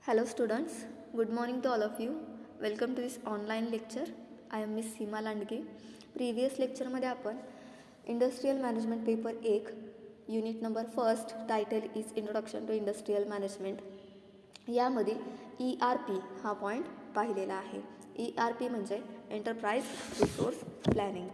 Hello students, good morning to all of you. Welcome to this online lecture. I am Miss Seema Landge. Previous lectureमध्ये आपण industrial management paper 1 unit number first title is introduction to industrial management यामधील ERP हा point पाहिलेला आहे. ERP म्हणजे enterprise resource planning.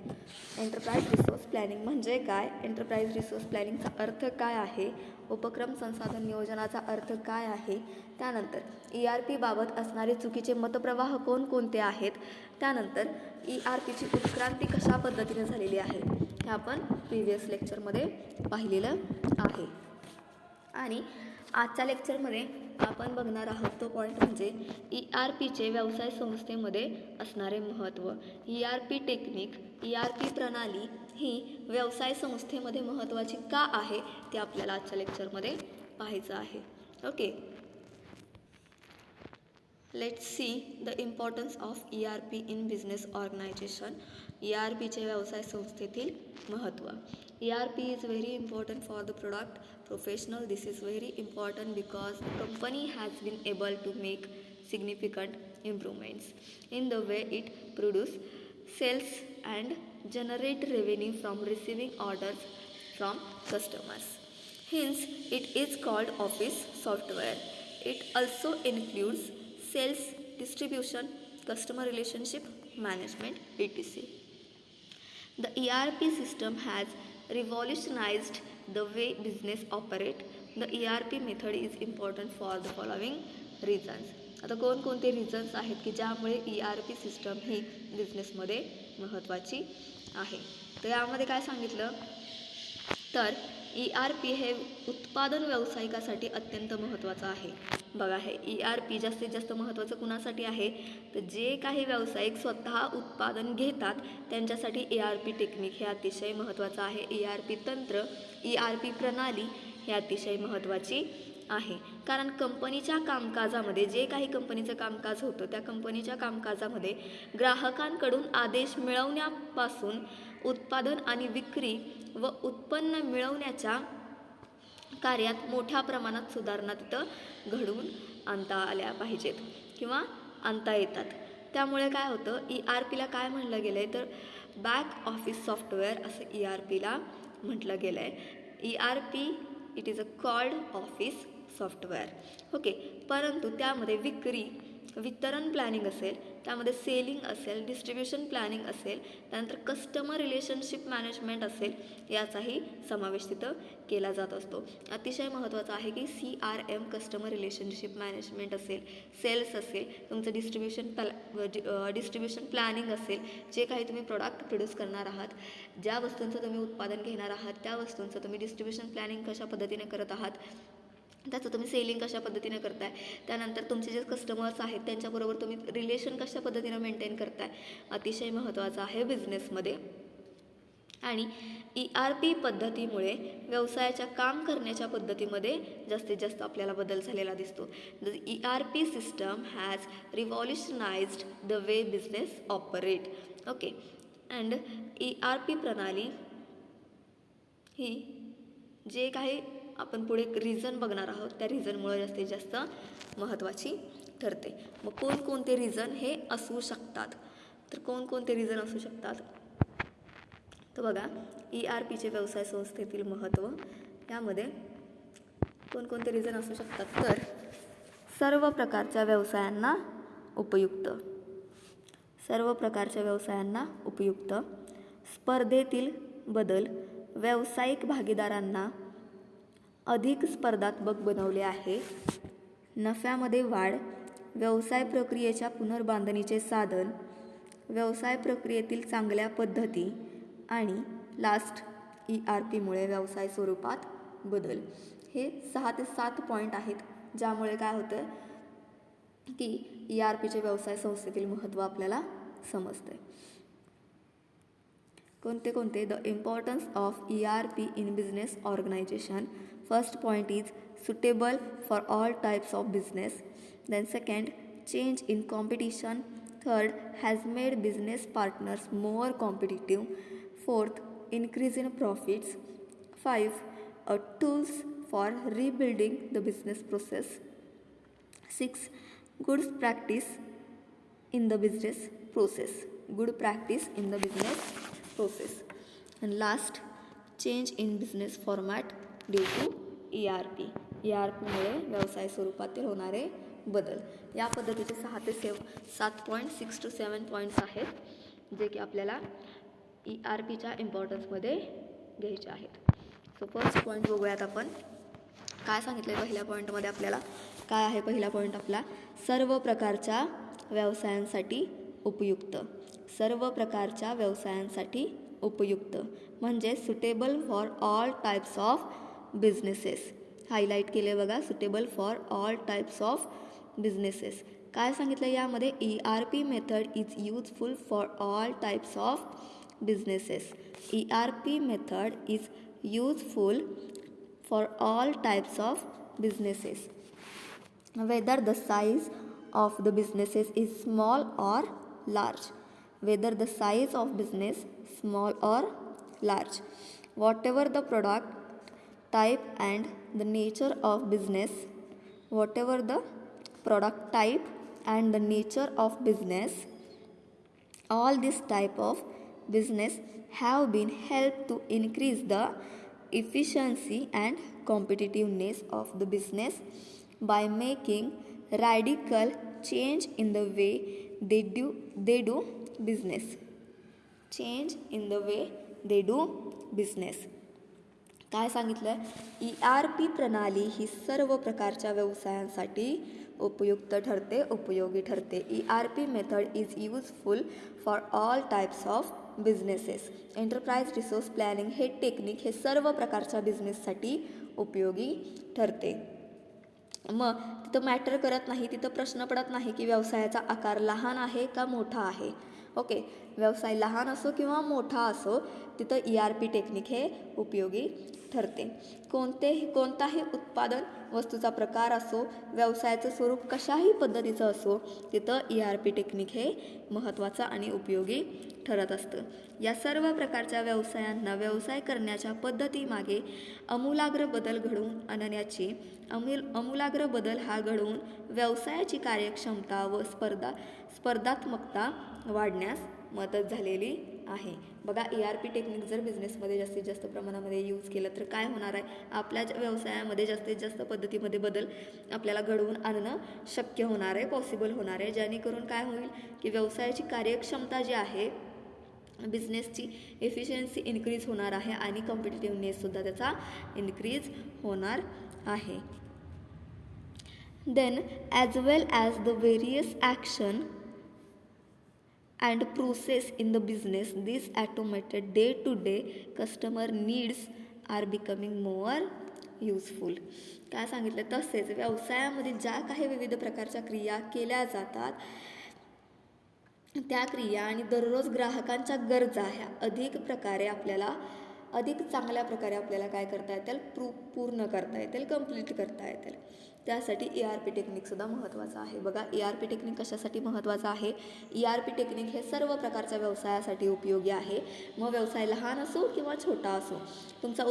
Enterprise resource planning म्हणजे काय, enterprise resource प्लॅनिंगचा अर्थ काय आहे, उपक्रम संसाधन नियोजनाचा अर्थ काय आहे, त्यानंतर ERP बाबत असणारे चुकीचे मतप्रवाह कोणकोणते आहेत, त्यानंतर ERPची उत्क्रांती कशा पद्धतीने झालेली आहे हे आपण प्रिव्हियस लेक्चरमध्ये पाहिलेलं आहे. आणि आजच्या लेक्चरमध्ये आपण बघणार आहोत तो पॉईंट म्हणजे ERPचे व्यवसाय संस्थेमध्ये असणारे महत्त्व. ERP टेक्निक, ERP प्रणाली ही व्यवसाय संस्थेमध्ये महत्त्वाची का आहे ते आपल्याला आजच्या लेक्चरमध्ये पाहायचं आहे. Okay, let's see the importance of ERP in business organisation. ERPचे व्यवसाय संस्थेतील महत्त्व. ERP is very important for the product professional. This is very important because the company has been able to make significant improvements in the way it produce, sells and generate revenue from receiving orders from customers. Hence, it is called office software. It also includes sales, distribution, customer relationship management, etc. The ERP system has revolutionized the way business operate. The ERP method is important for the following reasons. आता कोणकोणते reasons आहेत की ज्यामुळे ERP system ही बिझनेसमध्ये महत्त्वाची आहे. तर यामध्ये काय सांगितलं तर ERP हे उत्पादन व्यावसायिकासाठी अत्यंत महत्त्वाचं आहे. बघा, हे ERP जास्तीत जास्त महत्त्वाचं कुणासाठी आहे तर जे काही व्यावसायिक स्वतः उत्पादन घेतात त्यांच्यासाठी ERP टेक्निक हे अतिशय महत्त्वाचं आहे. ERP तंत्र, ERP प्रणाली हे अतिशय महत्त्वाची आहे. कारण कंपनीच्या कामकाजामध्ये जे काही कंपनीचं कामकाज होतं त्या कंपनीच्या कामकाजामध्ये ग्राहकांकडून आदेश मिळवण्यापासून उत्पादन आणि विक्री व उत्पन्न मिळवण्याच्या कार्यात मोठ्या प्रमाणात सुधारणा तिथं घडवून आणता आल्या पाहिजेत किंवा आणता येतात. त्यामुळे काय होतं, ERPला काय म्हटलं गेलं आहे तर बॅक ऑफिस सॉफ्टवेअर असं ERPला म्हटलं गेलं आहे. ERP it is a called office software. Okay, परंतु त्यामध्ये विक्री, वितरण प्लॅनिंग असेल, त्यामध्ये सेलिंग असेल, डिस्ट्रीब्युशन प्लॅनिंग असेल, त्यानंतर कस्टमर रिलेशनशिप मॅनेजमेंट असेल, याचाही समावेश तिथं केला जात असतो. अतिशय महत्त्वाचं आहे की CRM कस्टमर रिलेशनशिप मॅनेजमेंट असेल, सेल्स असेल, तुमचं डिस्ट्रीब्युशन प्लॅनिंग असेल, जे काही तुम्ही प्रॉडक्ट प्रोड्यूस करणार आहात, ज्या वस्तूंचं तुम्ही उत्पादन घेणार आहात त्या वस्तूंचं तुम्ही डिस्ट्रीब्युशन प्लॅनिंग कशा पद्धतीने करत आहात, त्याचं तुम्ही सेलिंग कशा पद्धतीने करताय, त्यानंतर तुमचे जे कस्टमर्स आहेत त्यांच्याबरोबर तुम्ही रिलेशन कशा पद्धतीने मेंटेन करताय, अतिशय महत्त्वाचं आहे बिझनेसमध्ये. आणि ERP पद्धतीमुळे व्यवसायाच्या काम करण्याच्या पद्धतीमध्ये जास्तीत जास्त आपल्याला बदल झालेला दिसतो. The ERP system has revolutionised the way business operate. Okay, and ERP प्रणाली ही जे काही आपण पुढे रिझन बघणार आहोत त्या रिझनमुळे जास्तीत जास्त महत्त्वाची ठरते. मग कोणकोणते रिझन हे असू शकतात, तर कोणकोणते रिझन असू शकतात तर बघा, ERPचे व्यवसाय संस्थेतील महत्त्व यामध्ये कोणकोणते रिझन असू शकतात तर सर्व प्रकारच्या व्यवसायांना उपयुक्त, सर्व प्रकारच्या व्यवसायांना उपयुक्त, स्पर्धेतील बदल, व्यावसायिक भागीदारांना अधिक स्पर्धात्मक बनवले आहे, नफ्यामध्ये वाढ, व्यवसाय प्रक्रियेच्या पुनर्बांधणीचे साधन, व्यवसाय प्रक्रियेतील चांगल्या पद्धती आणि लास्ट ERPमुळे व्यवसाय स्वरूपात बदल. हे 6 ते 7 पॉईंट आहेत ज्यामुळे काय होतं की ERPचे व्यवसाय संस्थेतील महत्त्व आपल्याला समजते. कोणते कोणते the importance of ERP in business organization. First point is suitable for all types of business. Then second, change in competition. Third, has made business partners more competitive. Fourth, increase in profits. 5. Tools for rebuilding the business process. 6. Good practice in the business process. Good practice in the business process. And last, change in business format due to ERP. ERPमुळे व्यवसाय स्वरूपातील होणारे बदल. या पद्धतीचे 7 to 7 points आहेत जे की आपल्याला ERPच्या इम्पॉर्टन्समध्ये घ्यायचे आहेत. सो फर्स्ट पॉईंट बघूयात आपण. काय सांगितलं आहे पहिल्या पॉईंटमध्ये आपल्याला? काय आहे पहिला पॉईंट आपला? सर्व प्रकारच्या व्यवसायांसाठी उपयुक्त. सर्व प्रकारच्या व्यवसायांसाठी उपयुक्त म्हणजे suitable for all types of businesses. Highlight केले बघा, suitable for all types of businesses. काय सांगितलं यामध्ये? ERP method is useful for all types of businesses. ERP method is useful for all types of businesses, whether the size of the businesses is small or large. Whether the size of business small or large, whatever the product type and the nature of business, whatever the product type and the nature of business, all this type of business have been helped to increase the efficiency and competitiveness of the business by making radical change in the way they do business. Change in the way they do business. काय सांगितलं? ERP प्रणाली ही सर्व प्रकारच्या व्यवसायांसाठी उपयुक्त ठरते, उपयोगी ठरते. ERP method is useful for all types of businesses. Enterprise resource planning हे टेक्निक हे सर्व प्रकारच्या बिझनेससाठी उपयोगी ठरते. मग तिथं मॅटर करत नाही, तिथं प्रश्न पडत नाही की व्यवसायाचा आकार लहान आहे का मोठा आहे. ओके, व्यवसाय लहान असो किंवा मोठा असो तिथं ERP टेक्निक हे उपयोगी ठरते. कोणताही उत्पादन वस्तूचा प्रकार असो, व्यवसायाचं स्वरूप कशाही पद्धतीचं असो तिथं ERP टेक्निक हे महत्त्वाचं आणि उपयोगी ठरत असतं. या सर्व प्रकारच्या व्यवसायांना व्यवसाय करण्याच्या पद्धतीमागे आमूलाग्र बदल घडवून आणण्याची आमूलाग्र बदल हा घडवून व्यवसायाची कार्यक्षमता व स्पर्धात्मकता वाढण्यास मदत झालेली आहे. बघा, ERP टेक्निक जर बिझनेसमध्ये जास्तीत जास्त प्रमाणामध्ये यूज केलं तर काय होणार आहे? आपल्या व्यवसायामध्ये जास्तीत जास्त पद्धतीमध्ये बदल आपल्याला घडवून आणणं शक्य होणार आहे, पॉसिबल होणार आहे. जेणेकरून काय होईल की व्यवसायाची कार्यक्षमता जी आहे, बिझनेसची एफिशियन्सी इन्क्रीज होणार आहे आणि कॉम्पिटिटिव्हनेससुद्धा त्याचा इन्क्रीज होणार आहे. Then as well as the various action and process in the business, these automated day-to-day customer needs are becoming more useful. काय सांगितलं? तसेच व्यवसायामध्ये ज्या काही विविध प्रकारच्या क्रिया केल्या जातात त्या क्रिया आणि दररोज ग्राहकांच्या गरजा ह्या अधिक चांगल्या प्रकारे आपल्याला काय करता येतील? पूर्ण करता येतील, कंप्लीट करता येतील. त्यासाठी ERP टेक्निकसुद्धा महत्त्वाचं आहे. बघा, ERP टेक्निक कशासाठी महत्त्वाचं आहे? ERP टेक्निक हे सर्व प्रकारच्या व्यवसायासाठी उपयोगी आहे. मग व्यवसाय लहान असो किंवा छोटा असो, तुमचा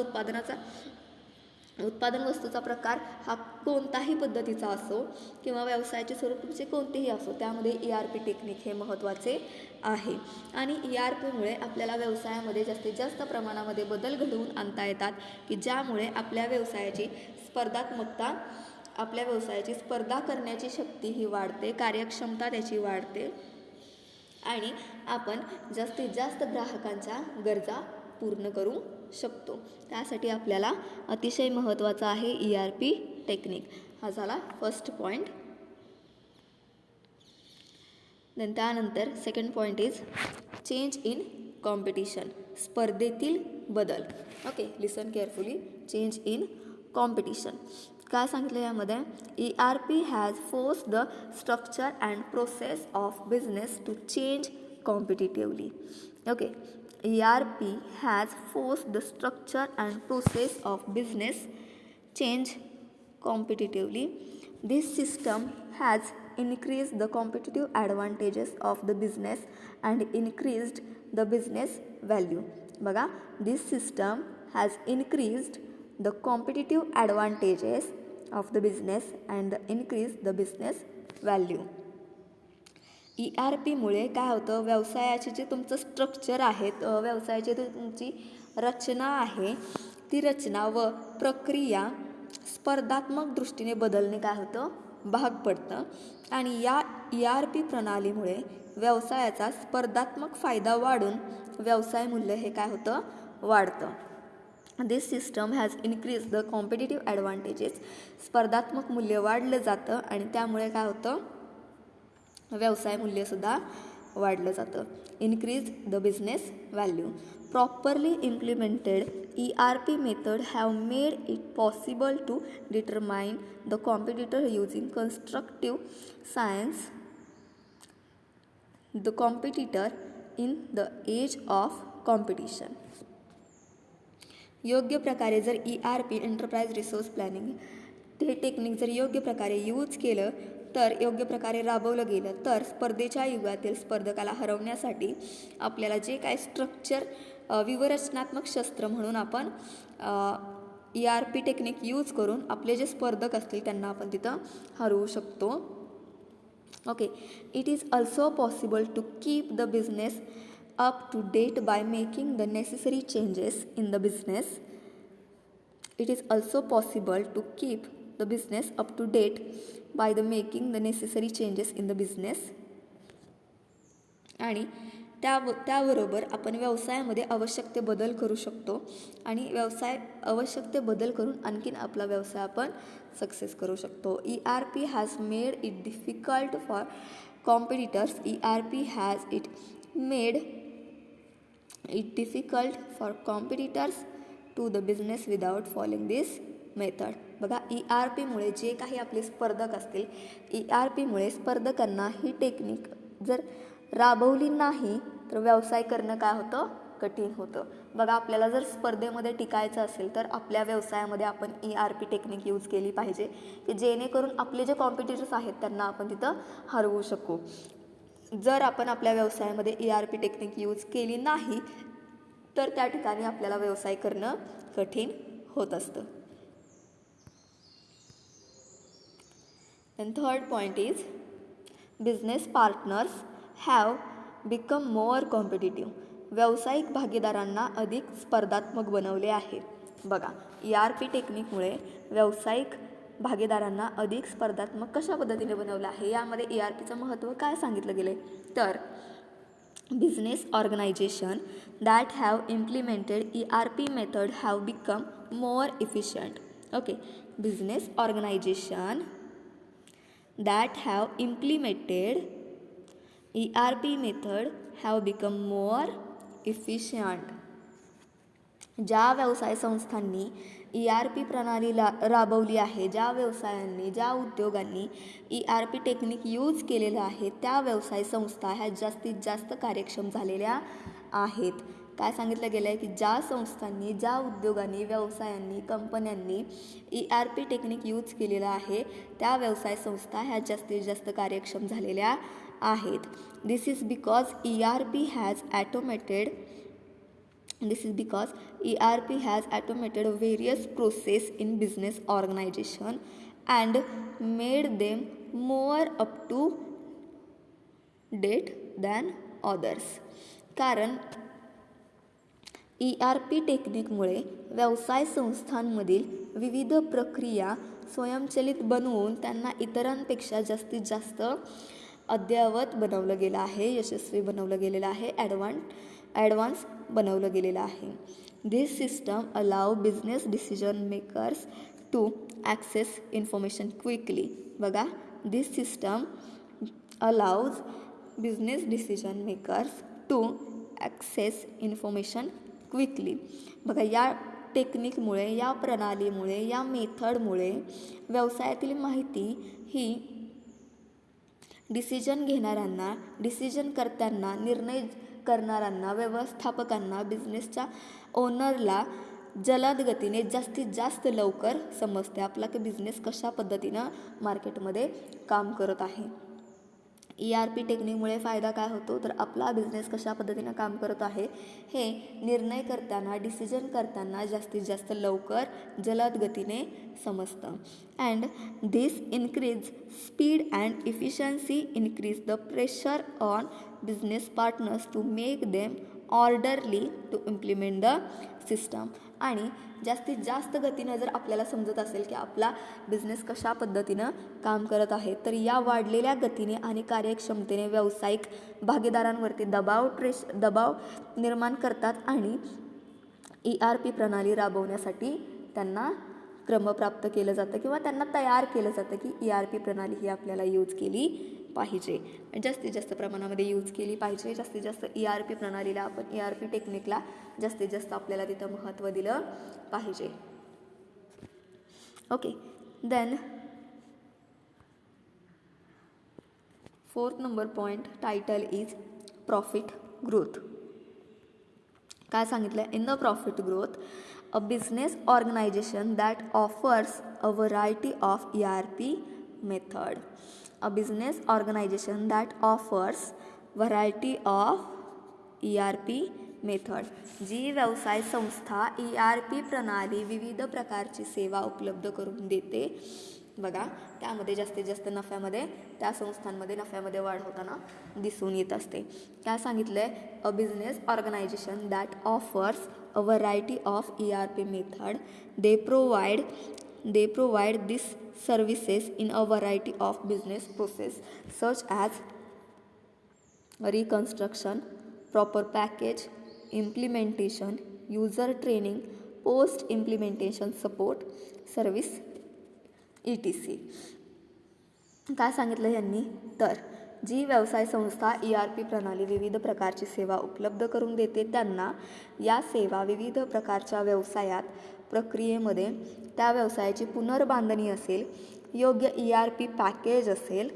उत्पादन वस्तूचा प्रकार हा कोणताही पद्धतीचा असो किंवा व्यवसायाचे स्वरूप तुमचे कोणतेही असो, त्यामध्ये ERP टेक्निक हे महत्त्वाचे आहे. आणि ERPमुळे आपल्याला व्यवसायामध्ये जास्तीत जास्त प्रमाणामध्ये बदल घडवून आणता येतात की ज्यामुळे आपल्या व्यवसायाची स्पर्धा करण्याची शक्ती ही वाढते, कार्यक्षमता त्याची वाढते आणि आपण जास्तीत जास्त ग्राहकांच्या गरजा पूर्ण करू शकतो. त्यासाठी आपल्याला अतिशय महत्त्वाचं आहे ERP टेक्निक. हा झाला फर्स्ट पॉईंट. देन त्यानंतर second point is change in competition. स्पर्धेतील बदल. Okay, listen carefully. Change in competition. काय सांगितलं यामध्ये? ERP has force the structure and process of business to change competitively. Okay, ERP has forced the structure and process of business change competitively. This system has increased the competitive advantages of the business and increased the business value. बघा, this system has increased the competitive advantages of the business and increase the business value. ERPमुळे काय होतं, व्यवसायाचे जे तुमचं structure आहे, व्यवसायाची तुमची रचना आहे, ती रचना व प्रक्रिया स्पर्धात्मक दृष्टीने बदलणे काय होतं, भाग पडतं. आणि या ERP प्रणालीमुळे व्यवसायाचा स्पर्धात्मक फायदा वाढून व्यवसाय मूल्य हे काय होतं, वाढतं. This system has increase the competitive advantages. स्पर्धात्मक मूल्य वाढलं जातं आणि त्यामुळे काय होतं, व्यवसाय मूल्यसुद्धा वाढलं जातं. Increase the business value. Properly implemented ERP method have made it possible to determine the competitor using constructive science the competitor in the age of competition. योग्य प्रकारे जर ERP एंटरप्राइज रिसोर्स प्लॅनिंग हे टेक्निक जर योग्य प्रकारे use केलं, तर योग्य प्रकारे राबवलं गेलं तर स्पर्धेच्या युगातील स्पर्धकाला हरवण्यासाठी आपल्याला जे काय स्ट्रक्चर विवरचनात्मक शस्त्र म्हणून आपण ERP टेक्निक यूज करून आपले जे स्पर्धक असतील त्यांना आपण तिथं हरवू शकतो. Okay. It is also possible to keep the business up to date by making the necessary changes in the business. It is also possible to keep the business up to date by the making the necessary changes in the business. आणि त्याबरोबर आपण व्यवसायामध्ये आवश्यक ते बदल करू शकतो आणि आवश्यक ते बदल करून आणखीन आपला व्यवसाय आपण सक्सेस करू शकतो. ERP has made it difficult for competitors. ERP has made it difficult for competitors to the business without following this method. बघा, ERPमुळे जे काही आपले स्पर्धक असतील, ERPमुळे स्पर्धकांना ही टेक्निक जर राबवली नाही तर व्यवसाय करणं काय होतं, कठीण होतं. बघा, आपल्याला जर स्पर्धेमध्ये टिकायचं असेल तर आपल्या व्यवसायामध्ये आपण ERP टेक्निक यूज केली पाहिजे की जेणेकरून आपले जे कॉम्पिटिटर्स आहेत त्यांना आपण तिथं हरवू शकू. जर आपण आपल्या व्यवसायामध्ये ERP टेक्निक यूज केली नाही तर त्या ठिकाणी आपल्याला व्यवसाय करणं कठीण होत असतं. And third point is business partners have become more competitive. व्यावसायिक भागीदारांना अधिक स्पर्धात्मक बनवले आहे. बघा, ERP टेक्निकमुळे व्यावसायिक भागीदारांना अधिक स्पर्धात्मक कशा पद्धतीने बनवलं आहे, यामध्ये ERPचं महत्त्व काय सांगितलं गेलं आहे तर business organization that have implemented ERP method have become more efficient. Okay. Business organization that have implemented ERP method have become more efficient. ज्या व्यवसाय संस्थांनी ERP प्रणाली राबवली आहे, ज्या व्यवसायांनी, ज्या उद्योगांनी ERP टेक्निक यूज केलेलं आहे, त्या व्यवसाय संस्था ह्या जास्तीत जास्त कार्यक्षम झालेल्या आहेत. काय सांगितलं गेलं आहे की ज्या संस्थांनी, ज्या उद्योगांनी, व्यवसायांनी, कंपन्यांनी ERP टेक्निक यूज केलेलं आहे त्या व्यवसाय संस्था ह्या जास्तीत जास्त कार्यक्षम झालेल्या आहेत. This is because ERP has automated various process in business organisation and made them more up to date than others. कारण ERP टेक्निकमुळे व्यवसाय संस्थांमधील विविध प्रक्रिया स्वयंचलित बनवून त्यांना इतरांपेक्षा जास्तीत जास्त अद्ययावत बनवलं गेलं आहे, यशस्वी बनवलं गेलेलं आहे, ॲडव्हान्स बनवलं गेलेलं आहे. This system allow business decision makers to access information quickly. बघा, this system allows business decision makers to access information quickly. बघा, या टेक्निकमुळे, या प्रणालीमुळे, या मेथडमुळे व्यवसायातील माहिती ही डिसिजन घेणाऱ्यांना, डिसिजनकर्त्यांना, निर्णय करणाऱ्यांना, व्यवस्थापकांना, बिझनेसच्या ओनरला जलद गतीने जास्तीत जास्त लवकर समजते आपला की बिझनेस कशा पद्धतीनं मार्केटमध्ये काम करत आहे. ERP टेक्निकमुळे फायदा काय होतो, तर आपला बिझनेस कशा पद्धतीनं काम करत आहे हे निर्णय करताना, डिसिजन करताना जास्तीत जास्त लवकर जलद गतीने समजतं. And this increase speed and efficiency, increase the pressure on business partners to make them orderly to implement the system. आणि जास्तीत जास्त गतीनं जर आपल्याला समजत असेल की आपला बिझनेस कशा पद्धतीनं काम करत आहे, तर या वाढलेल्या गतीने आणि कार्यक्षमतेने व्यावसायिक भागीदारांवरती दबाव निर्माण करतात आणि ERP प्रणाली राबवण्यासाठी त्यांना क्रमप्राप्त केलं जातं किंवा त्यांना तयार केलं जातं की ERP प्रणाली ही आपल्याला यूज केली पाहिजे, जास्तीत जास्त प्रमाणामध्ये यूज केली पाहिजे. जास्तीत जास्त ERP प्रणालीला आपण ERP टेक्निकला जास्तीत जास्त आपल्याला तिथं महत्त्व दिलं पाहिजे. Okay, then 4th number point title is profit growth. काय सांगितलं, in the profit growth a business organization that offers a variety of ERP method. A business organization that offers variety of ERP method. जी व्यवसाय संस्था ERP प्रणाली विविध प्रकारची सेवा उपलब्ध करून देते बघा, त्यामध्ये जास्तीत जास्त नफ्यामध्ये त्या संस्थांमध्ये नफ्यामध्ये वाढ होताना दिसून येत असते. काय सांगितलं आहे, a business organization that offers a variety of ERP method. They provide these services in a variety of business process such as reconstruction, proper package, implementation, user training, post implementation support, service etc. काय सांगितलं यांनी, तर जी व्यवसाय संस्था ERP प्रणाली विविध प्रकारची सेवा उपलब्ध करून देते त्यांना या सेवा विविध प्रकारच्या व्यवसायात प्रक्रियेमध्ये त्या व्यवसायाची पुनर्बांधणी असेल, योग्य ERP पॅकेज असेल,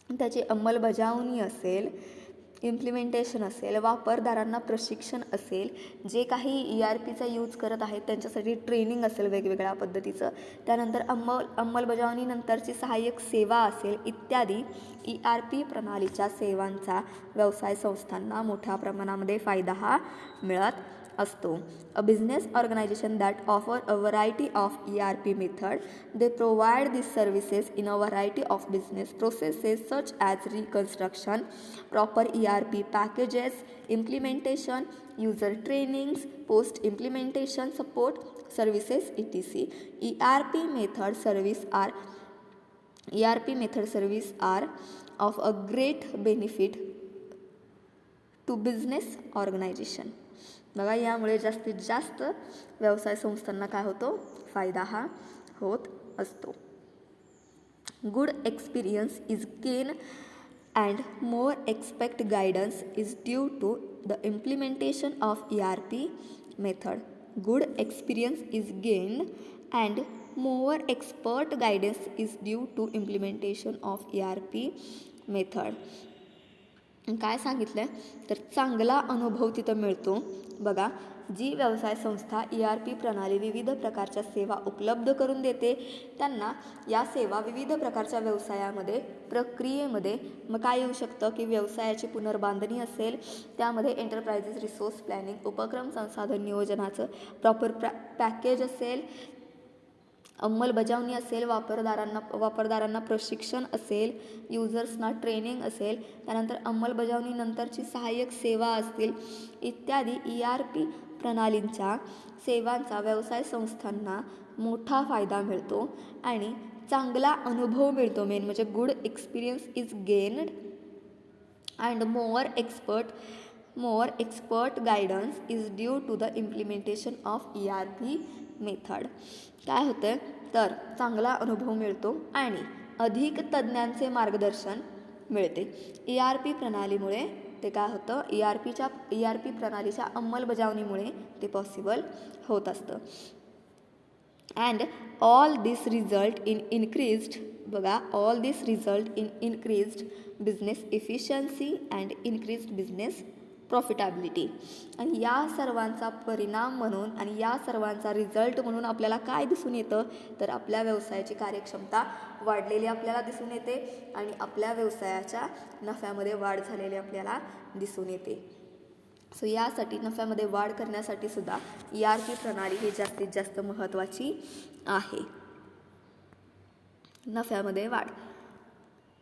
त्याची अंमलबजावणी असेल, इम्प्लिमेंटेशन असेल, वापरदारांना प्रशिक्षण असेल, जे काही ERPचा यूज करत आहेत त्यांच्यासाठी ट्रेनिंग असेल वेगवेगळ्या पद्धतीचं, त्यानंतर अंमलबजावणीनंतरची सहाय्यक सेवा असेल इत्यादी ERP प्रणालीच्या सेवांचा व्यवसाय संस्थांना मोठ्या प्रमाणामध्ये फायदा हा मिळत असतो. A business organization that offer a variety of ERP method. They provide this services in a variety of business processes such as reconstruction, proper ERP packages, implementation, user trainings, post implementation support, services etc. ERP method service are of a great benefit to business organization. बघा, यामुळे जास्तीत जास्त व्यवसाय संस्थांना काय होतो, फायदा हा होत असतो. Good experience is gain and more expect guidance is due to the implementation of ERP method. Good experience is gain and more expert guidance is due to implementation of ERP method. काय सांगितलं आहे, तर चांगला अनुभव तिथं मिळतो. बघा, जी व्यवसाय संस्था ERP प्रणाली विविध प्रकारच्या सेवा उपलब्ध करून देते त्यांना या सेवा विविध प्रकारच्या व्यवसायामध्ये प्रक्रियेमध्ये मग काय येऊ शकतं की व्यवसायाची पुनर्बांधणी असेल, त्यामध्ये एंटरप्राइजेस रिसोर्स प्लॅनिंग, उपक्रम संसाधन नियोजनाचं प्रॉपर पॅकेज असेल, अंमलबजावणी असेल, वापरदारांना प्रशिक्षण असेल, युजर्सना ट्रेनिंग असेल, त्यानंतर अंमलबजावणीनंतरची सहाय्यक सेवा असतील इत्यादी ERP प्रणालींच्या सेवांचा व्यवसाय संस्थांना मोठा फायदा मिळतो आणि चांगला अनुभव मिळतो. मेन म्हणजे good experience is gained and more expert guidance is due to the implementation of ERP method. काय होतं, तर चांगला अनुभव मिळतो आणि अधिक तज्ज्ञांचे मार्गदर्शन मिळते. ERP प्रणालीमुळे ते काय होतं, ERP प्रणालीच्या अंमलबजावणीमुळे ते पॉसिबल होत असतं. And all this result in increased business efficiency and increased business profitability. आणि या सर्वांचा परिणाम म्हणून आणि या सर्वांचा रिझल्ट म्हणून आपल्याला काय दिसून येतं, तर आपल्या व्यवसायाची कार्यक्षमता वाढलेली आपल्याला दिसून येते आणि आपल्या व्यवसायाच्या नफ्यामध्ये वाढ झालेली आपल्याला दिसून येते. सो यासाठी नफ्यामध्ये वाढ करण्यासाठी सुद्धा ERP प्रणाली ही जास्तीत जास्त महत्त्वाची आहे. नफ्यामध्ये वाढ.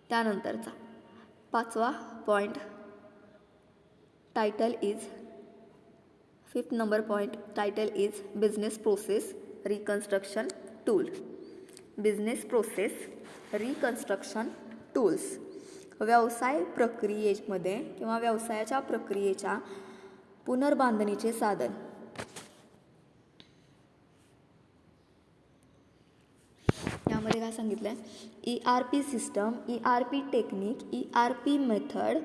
त्यानंतरचा 5वा point title is 5th number point title is business process reconstruction tool. Business process reconstruction tools. व्यवसाय प्रक्रियेमध्ये किंवा व्यवसायाच्या प्रक्रियेच्या पुनर्बांधणीचे साधन. यामध्ये काय सांगितलं आहे, ERP system, ERP technique, ERP method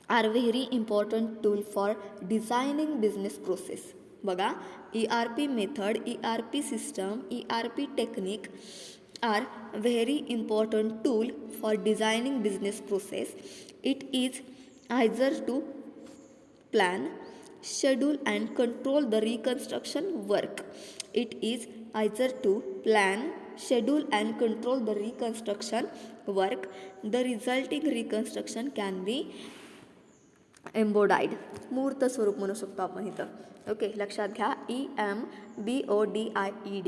are very important tool for designing business process. बघा, ERP method, ERP system, ERP technique are very important tool for designing business process. It is either to plan, schedule and control the reconstruction work. It is either to plan, schedule and control the reconstruction work. The resulting reconstruction can be embodied. मूर्त स्वरूप म्हणू शकतो आपण इथं. Okay, लक्षात घ्या, EMBODIED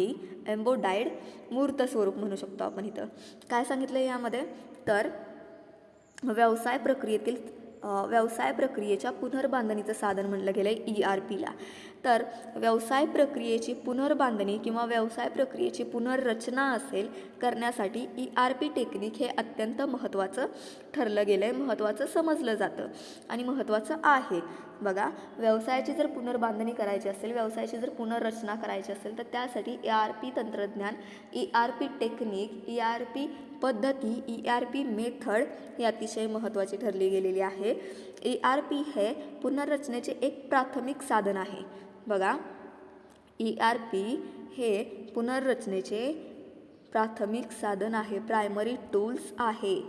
एम्बोडाइड मूर्त स्वरूप म्हणू शकतो आपण इथं. काय सांगितलं यामध्ये, तर व्यवसाय प्रक्रियेच्या पुनर्बांधणीचं साधन म्हणलं गेलं आहे ERPला. तर व्यवसाय प्रक्रियेची पुनर्बांधणी किंवा व्यवसाय प्रक्रियेची पुनर्रचना असेल करण्यासाठी ERP टेक्निक हे अत्यंत महत्त्वाचं ठरलं गेलं आहे, महत्त्वाचं समजलं जातं आणि महत्त्वाचं आहे. बघा, व्यवसायाची जर पुनर्बांधणी करायची असेल, व्यवसायाची जर पुनर्रचना करायची असेल तर त्यासाठी ERP तंत्रज्ञान, ERP टेक्निक, ERP पद्धती, ERP मेथड ही अतिशय महत्त्वाची ठरली गेलेली आहे. ERP हे पुनर्रचनेचे एक प्राथमिक साधन आहे. बघा, ERP हे पुनर्रचनेचे प्राथमिक साधन आहे, प्रायमरी टूल्स आहे.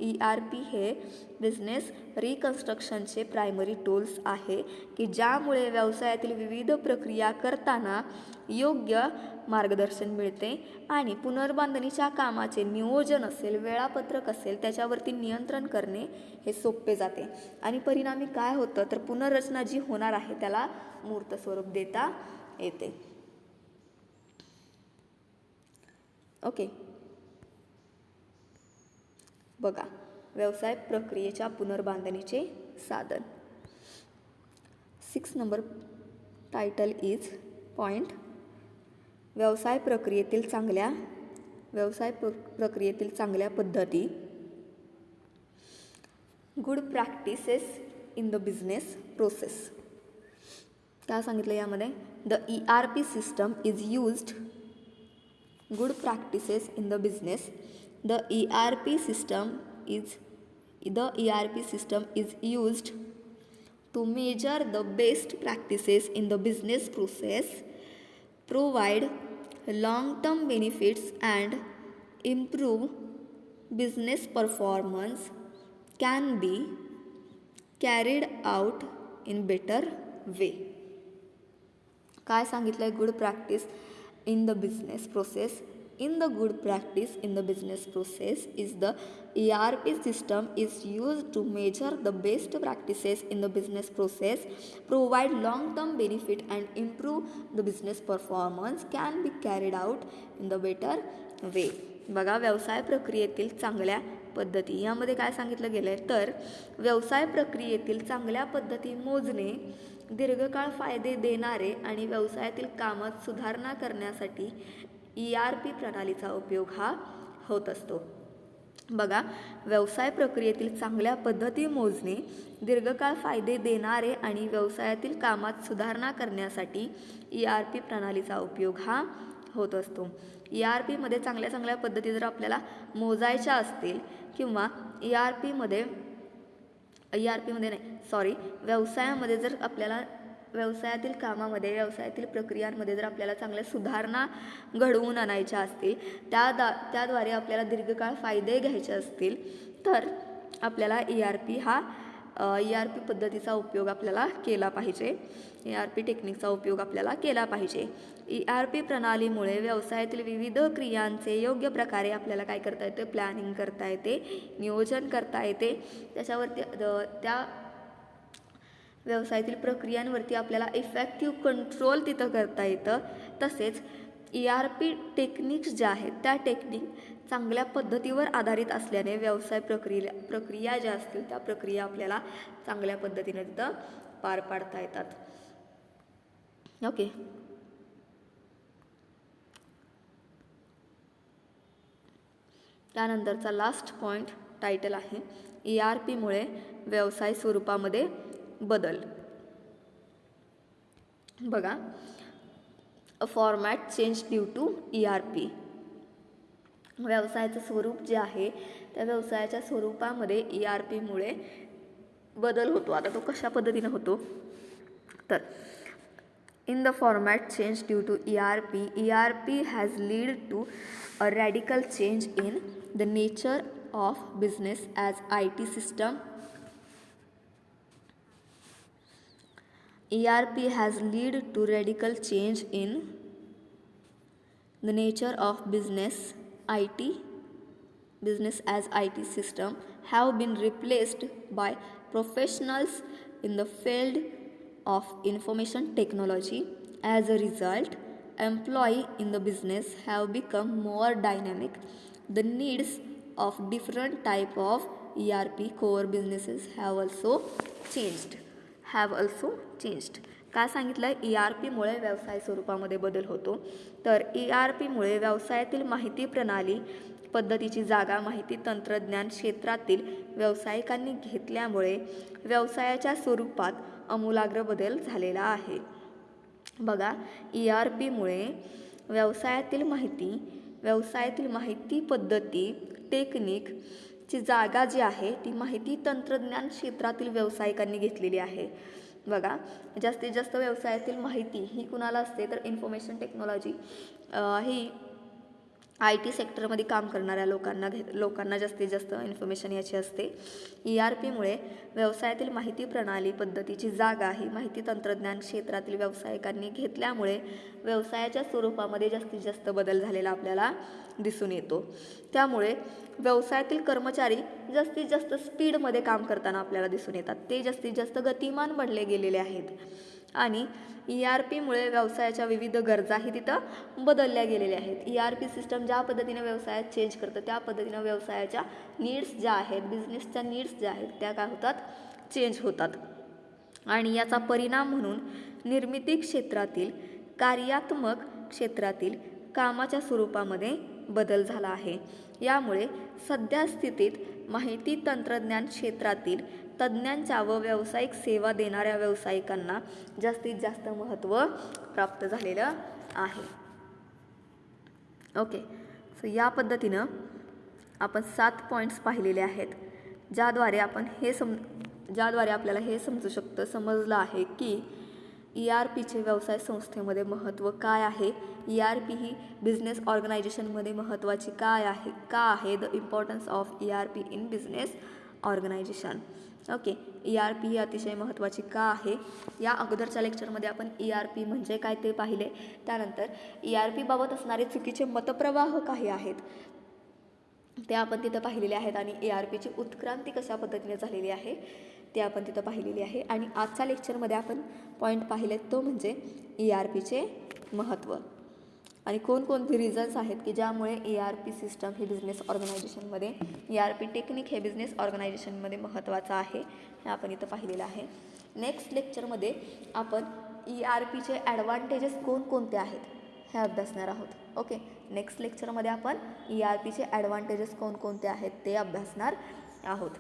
ERP हे बिझनेस रिकन्स्ट्रक्शनचे प्रायमरी टूल्स आहे की ज्यामुळे व्यवसायातील विविध प्रक्रिया करताना योग्य मार्गदर्शन मिळते आणि पुनर्बांधणीच्या कामाचे नियोजन असेल, वेळापत्रक असेल, त्याच्यावरती नियंत्रण करणे हे सोपे जाते आणि परिणामी काय होतं, तर पुनर्रचना जी होणार आहे त्याला मूर्त स्वरूप देता येते. ओके, बघा, व्यवसाय प्रक्रियेच्या पुनर्बांधणीचे साधन. 6 नंबर टायटल इज पॉइंट व्यवसाय प्रक्रियेतील चांगल्या पद्धती. Good practices in the business process. काय सांगितलं यामध्ये, the ERP system is used. Good practices in the business. The ERP system is used to measure the best practices in the business process, provide long-term benefits and improve business performance, can be carried out in better way. काय सांगितलंय, good practice in the business process. In the good practice in the business process is the ERP system is used to measure the best practices in the business process, provide long-term benefit and improve the business performance, can be carried out in the better way. बघा, व्यवसाय प्रक्रियेतील चांगल्या पद्धती यामध्ये काय सांगितलं गेलं आहे, तर व्यवसाय प्रक्रियेतील चांगल्या पद्धती मोजणे दीर्घकाळ फायदे देणारे आणि व्यवसायातील कामात सुधारणा करण्यासाठी ERP प्रणालीचा उपयोग हा होत असतो. बघा, व्यवसाय प्रक्रियेतील चांगल्या पद्धती मोजणे दीर्घकाळ फायदे देणारे आणि व्यवसायातील कामात सुधारणा करण्यासाठी ERP प्रणालीचा उपयोग हा होत असतो. ERP मध्ये चांगल्या पद्धती जर आपल्याला मोजायच्या असतील किंवा व्यवसायामध्ये जर आपल्याला व्यवसायातील कामामध्ये, व्यवसायातील प्रक्रियांमध्ये जर आपल्याला चांगल्या सुधारणा घडवून आणायच्या असतील, त्याद्वारे आपल्याला दीर्घकाळ फायदे घ्यायचे असतील, तर आपल्याला ERP हा ERP पद्धतीचा उपयोग आपल्याला केला पाहिजे. ERP टेक्निकचा उपयोग आपल्याला केला पाहिजे. ERP प्रणालीमुळे व्यवसायातील विविध क्रियांचे योग्य प्रकारे आपल्याला काय करता येते, प्लॅनिंग करता येते, नियोजन करता येते. त्याच्यावरती त्या व्यवसायातील प्रक्रियांवरती आपल्याला इफेक्टिव्ह कंट्रोल तिथं करता येतं. तसेच ERP टेक्निक्स ज्या आहेत त्या टेक्निक चांगल्या पद्धतीवर आधारित असल्याने व्यवसाय प्रक्रिया ज्या असतील त्या प्रक्रिया आपल्याला चांगल्या पद्धतीने तिथं पार पाडता येतात. ओके. त्यानंतरचा लास्ट पॉईंट टायटल आहे ERP मुळे व्यवसाय स्वरूपामध्ये बदल. बघा, a format change due to ERP. व्यवसायाचं स्वरूप जे आहे त्या व्यवसायाच्या स्वरूपामध्ये ERP मुळे बदल होतो. आता तो कशा पद्धतीने होतो तर in the format change due to ERP has lead to a radical change in the nature of business as IT system. ERP has led to radical change in the nature of business as IT system have been replaced by professionals in the field of information technology. As a result, employees in the business have become more dynamic. The needs of different type of ERP core businesses have also changed. काय सांगितलं, ERP मुळे व्यवसाय स्वरूपामध्ये बदल होतो. तर ERP मुळे व्यवसायातील माहिती प्रणाली पद्धतीची जागा माहिती तंत्रज्ञान क्षेत्रातील व्यावसायिकांनी घेतल्यामुळे व्यवसायाच्या स्वरूपात आमूलाग्र बदल झालेला आहे. बघा, ERP मुळे व्यवसायातील माहिती पद्धती टेक्निकची जागा जी आहे ती माहिती तंत्रज्ञान क्षेत्रातील व्यावसायिकांनी घेतलेली आहे. बघा, जास्तीत जास्त व्यवसायातील माहिती ही कुणाला असते तर इन्फॉर्मेशन टेक्नॉलॉजी ही IT सेक्टरमध्ये काम करणाऱ्या लोकांना जास्तीत जास्त इन्फॉर्मेशन याची असते. ERP मुळे व्यवसायातील माहिती प्रणाली पद्धतीची जागा ही माहिती तंत्रज्ञान क्षेत्रातील व्यावसायिकांनी घेतल्यामुळे व्यवसायाच्या स्वरूपामध्ये जास्तीत जास्त बदल झालेला आपल्याला दिसून येतो. त्यामुळे व्यवसायातील कर्मचारी जास्तीत जास्त स्पीडमध्ये काम करताना आपल्याला दिसून येतात. ते जास्तीत जास्त गतिमान बनले गेलेले आहेत. आणि ERP मुळे व्यवसायाच्या विविध गरजाही तिथं बदलल्या गेलेल्या आहेत. ERP सिस्टम ज्या पद्धतीने व्यवसायात चेंज करतं त्या पद्धतीनं व्यवसायाच्या नीड्स ज्या आहेत, बिझनेसच्या नीड्स ज्या आहेत त्या काय होतात, चेंज होतात. आणि याचा परिणाम म्हणून निर्मिती क्षेत्रातील कार्यात्मक क्षेत्रातील कामाच्या स्वरूपामध्ये बदल झाला आहे. यामुळे सध्या स्थितीत माहिती तंत्रज्ञान क्षेत्रातील तज्ज्ञांच्या व व्यावसायिक सेवा देणाऱ्या व्यावसायिकांना जास्तीत जास्त महत्त्व प्राप्त झालेलं आहे. ओके, सो या पद्धतीनं आपण 7 पॉईंट्स पाहिलेले आहेत, ज्याद्वारे आपल्याला हे समजलं आहे की ERPचे व्यवसाय संस्थेमध्ये महत्त्व काय आहे, ERP ही बिझनेस ऑर्गनायझेशनमध्ये महत्त्वाची का आहे, the importance of ERP in business organization. Okay, ERP ही अतिशय महत्त्वाची का आहे. या अगोदरच्या लेक्चरमध्ये आपण ERP म्हणजे काय ते पाहिले. त्यानंतर ERP बाबत असणारे चुकीचे मतप्रवाह काही आहेत ते आपण तिथं पाहिलेले आहेत. आणि ERPची उत्क्रांती कशा पद्धतीने झालेली आहे ते आपण तिथं पाहिलेली आहे. आणि आजच्या लेक्चरमध्ये आपण पॉईंट पाहिले तो म्हणजे ERPचे महत्त्व आणि कोणकोणते रिझन्स आहेत की ज्यामुळे ERP सिस्टम ही बिझनेस ऑर्गनायझेशनमध्ये, ERP टेक्निक हे बिझनेस ऑर्गनायझेशनमध्ये महत्त्वाचं आहे, हे आपण इथं पाहिलेलं आहे. नेक्स्ट लेक्चरमध्ये आपण ERPचे ॲडव्हान्टेजेस कोणकोणते आहेत हे अभ्यासणार आहोत. ओके, नेक्स्ट लेक्चरमध्ये आपण ERPचे ॲडव्हान्टेजेस कोणकोणते आहेत ते अभ्यासणार आहोत.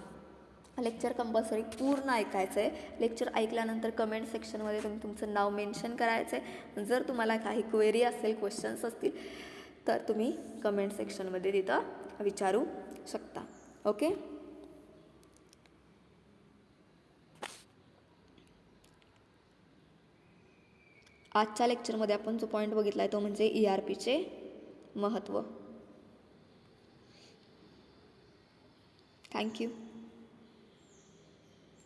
लेक्चर कंपल्सरी पूर्ण ऐकायचं आहे. लेक्चर ऐकल्यानंतर कमेंट सेक्शनमध्ये तुम्ही तुमचं नाव मेन्शन करायचं आहे. जर तुम्हाला काही क्वेरी असेल, क्वेश्चन्स असतील तर तुम्ही कमेंट सेक्शनमध्ये तिथं विचारू शकता. ओके, आजच्या लेक्चरमध्ये आपण जो पॉईंट बघितला आहे तो म्हणजे ERPचे महत्त्व. थँक्यू.